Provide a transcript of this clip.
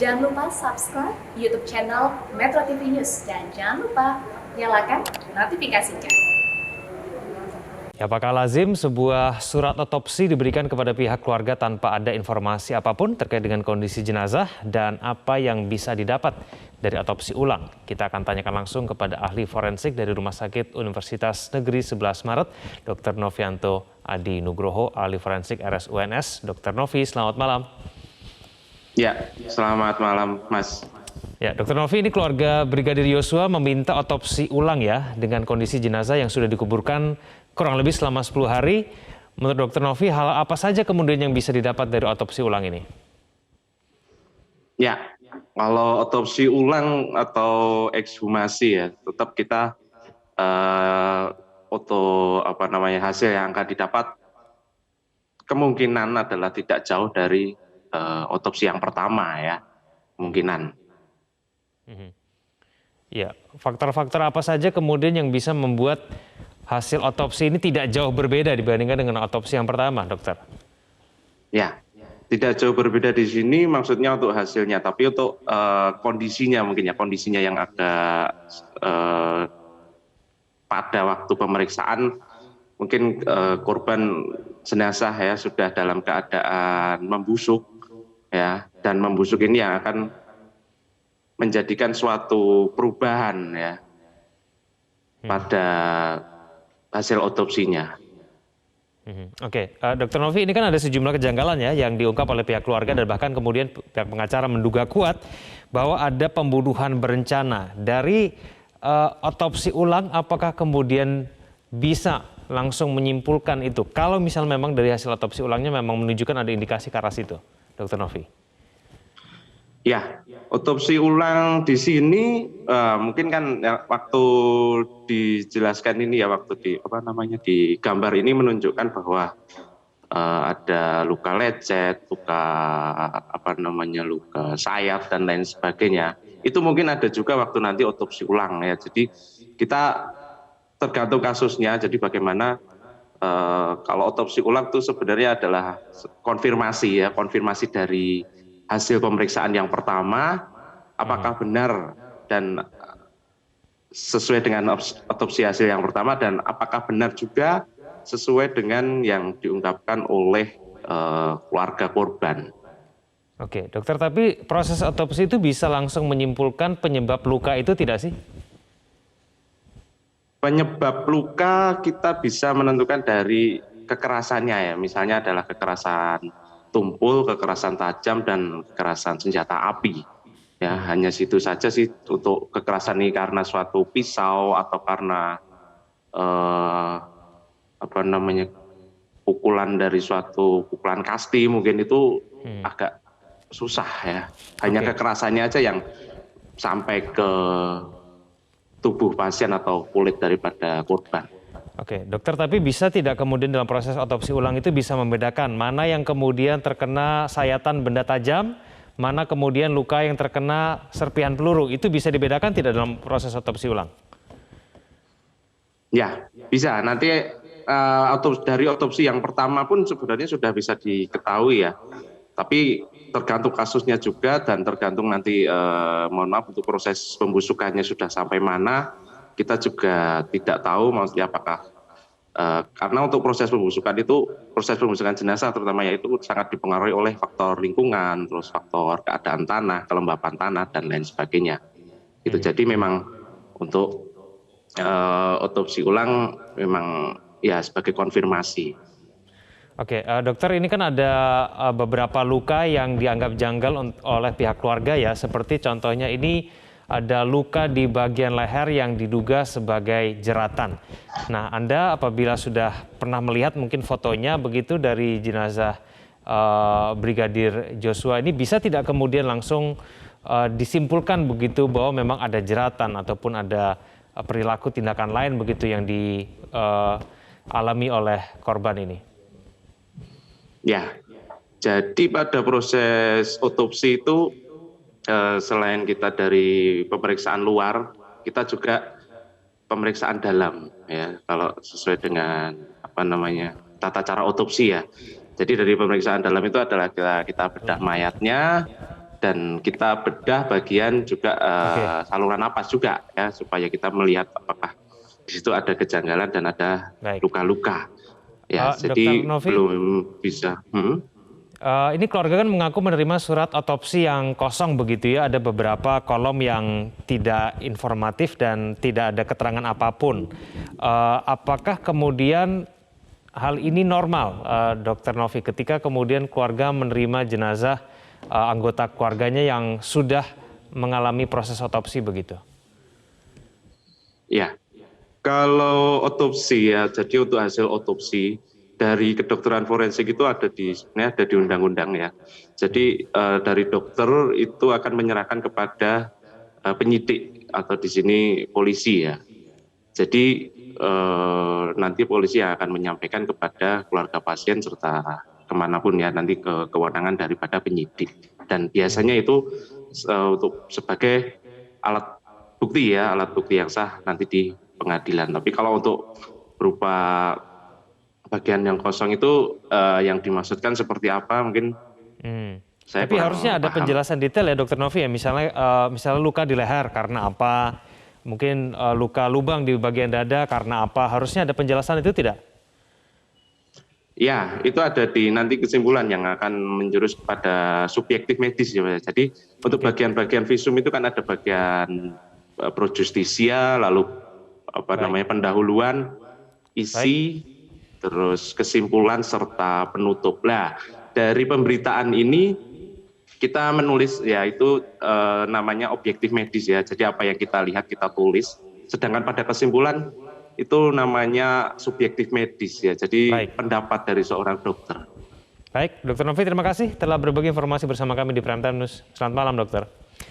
Jangan lupa subscribe YouTube channel Metro TV News dan jangan lupa nyalakan notifikasinya. Apakah lazim sebuah surat otopsi diberikan kepada pihak keluarga tanpa ada informasi apapun terkait dengan kondisi jenazah dan apa yang bisa didapat dari otopsi ulang? Kita akan tanyakan langsung kepada ahli forensik dari Rumah Sakit Universitas Negeri 11 Maret, Dr. Novianto Adi Nugroho, ahli forensik RSUNS. Dr. Novi, selamat malam. Ya, selamat malam, Mas. Ya, Dr. Novi, ini keluarga Brigadir Yosua meminta otopsi ulang ya dengan kondisi jenazah yang sudah dikuburkan kurang lebih selama 10 hari. Menurut Dr. Novi, hal apa saja kemudian yang bisa didapat dari otopsi ulang ini? Ya, kalau otopsi ulang atau ekshumasi ya, tetap kita hasil yang akan didapat kemungkinan adalah tidak jauh dari otopsi yang pertama ya, kemungkinan. Ya, faktor-faktor apa saja kemudian yang bisa membuat hasil otopsi ini tidak jauh berbeda dibandingkan dengan otopsi yang pertama, dokter? Ya, tidak jauh berbeda di sini maksudnya untuk hasilnya, tapi untuk kondisinya mungkin ya, kondisinya yang agak pada waktu pemeriksaan mungkin korban jenazah ya sudah dalam keadaan membusuk ya, dan membusuk ini yang akan menjadikan suatu perubahan ya pada hasil otopsinya. Oke, Dr. Novi, ini kan ada sejumlah kejanggalan ya yang diungkap oleh pihak keluarga dan bahkan kemudian pihak pengacara menduga kuat bahwa ada pembunuhan berencana. Dari otopsi ulang, apakah kemudian bisa langsung menyimpulkan itu? Kalau misal memang dari hasil otopsi ulangnya memang menunjukkan ada indikasi ke arah situ, Dr. Novi. Ya, otopsi ulang di sini mungkin kan ya, waktu dijelaskan ini ya, waktu di gambar ini menunjukkan bahwa ada luka lecet, luka luka sayat dan lain sebagainya. Itu mungkin ada juga waktu nanti otopsi ulang ya. Jadi kita tergantung kasusnya. Jadi bagaimana kalau otopsi ulang itu sebenarnya adalah konfirmasi dari hasil pemeriksaan yang pertama, apakah benar dan sesuai dengan otopsi hasil yang pertama, dan apakah benar juga sesuai dengan yang diungkapkan oleh keluarga korban. Oke, dokter, tapi proses otopsi itu bisa langsung menyimpulkan penyebab luka itu tidak sih? Penyebab luka kita bisa menentukan dari kekerasannya ya, misalnya adalah kekerasan tumpul, kekerasan tajam, dan kekerasan senjata api. Ya, hanya situ saja sih untuk kekerasan ini karena suatu pisau atau karena pukulan dari suatu pukulan kasti mungkin itu agak susah ya. Hanya kekerasannya aja yang sampai ke tubuh pasien atau kulit daripada korban. Oke, dokter, tapi bisa tidak kemudian dalam proses otopsi ulang itu bisa membedakan mana yang kemudian terkena sayatan benda tajam, mana kemudian luka yang terkena serpihan peluru, itu bisa dibedakan tidak dalam proses otopsi ulang? Ya, bisa. Nanti dari otopsi yang pertama pun sebenarnya sudah bisa diketahui ya. Tapi tergantung kasusnya juga dan tergantung nanti, mohon maaf, untuk proses pembusukannya sudah sampai mana, kita juga tidak tahu maksudnya apakah karena untuk proses pembusukan jenazah terutama ya itu sangat dipengaruhi oleh faktor lingkungan, terus faktor keadaan tanah, kelembapan tanah dan lain sebagainya. Itu jadi memang untuk otopsi ulang memang ya sebagai konfirmasi. Oke, dokter, ini kan ada beberapa luka yang dianggap janggal oleh pihak keluarga ya, seperti contohnya ini ada luka di bagian leher yang diduga sebagai jeratan. Nah, Anda apabila sudah pernah melihat mungkin fotonya begitu dari jenazah Brigadir Joshua ini, bisa tidak kemudian langsung disimpulkan begitu bahwa memang ada jeratan ataupun ada perilaku tindakan lain begitu yang dialami oleh korban ini? Ya, jadi pada proses otopsi itu selain kita dari pemeriksaan luar, kita juga pemeriksaan dalam ya, kalau sesuai dengan tata cara otopsi ya. Jadi dari pemeriksaan dalam itu adalah kita bedah mayatnya, dan kita bedah bagian juga saluran napas juga ya, supaya kita melihat apakah di situ ada kejanggalan dan ada Baik. luka-luka. Ya, Dr. jadi Novi, belum bisa. ini keluarga kan mengaku menerima surat otopsi yang kosong begitu ya, ada beberapa kolom yang tidak informatif dan tidak ada keterangan apapun. Apakah kemudian hal ini normal, Dr. Novi, ketika kemudian keluarga menerima jenazah anggota keluarganya yang sudah mengalami proses otopsi begitu? Ya, kalau otopsi ya, jadi untuk hasil otopsi dari kedokteran forensik itu sebenarnya ada di undang-undang ya. Jadi dari dokter itu akan menyerahkan kepada penyidik atau di sini polisi ya. Jadi nanti polisi yang akan menyampaikan kepada keluarga pasien serta kemanapun ya, nanti ke kewenangan daripada penyidik. Dan biasanya itu untuk sebagai alat bukti ya, alat bukti yang sah nanti di pengadilan. Tapi kalau untuk berupa bagian yang kosong itu yang dimaksudkan seperti apa mungkin saya Tapi harusnya ada paham. penjelasan detail ya Dr. Novi ya, misalnya luka di leher karena apa, mungkin luka lubang di bagian dada karena apa, harusnya ada penjelasan itu tidak? Ya, itu ada di nanti kesimpulan yang akan menjurus pada subjektif medis ya. Jadi untuk bagian-bagian visum itu kan ada bagian pro justisia, lalu pendahuluan, isi, terus kesimpulan serta penutup. Nah, dari pemberitaan ini kita menulis ya itu namanya objektif medis ya. Jadi apa yang kita lihat kita tulis. Sedangkan pada kesimpulan itu namanya subjektif medis ya. Jadi pendapat dari seorang dokter. Baik, Dr. Novi terima kasih telah berbagi informasi bersama kami di Prime Time News. Selamat malam dokter.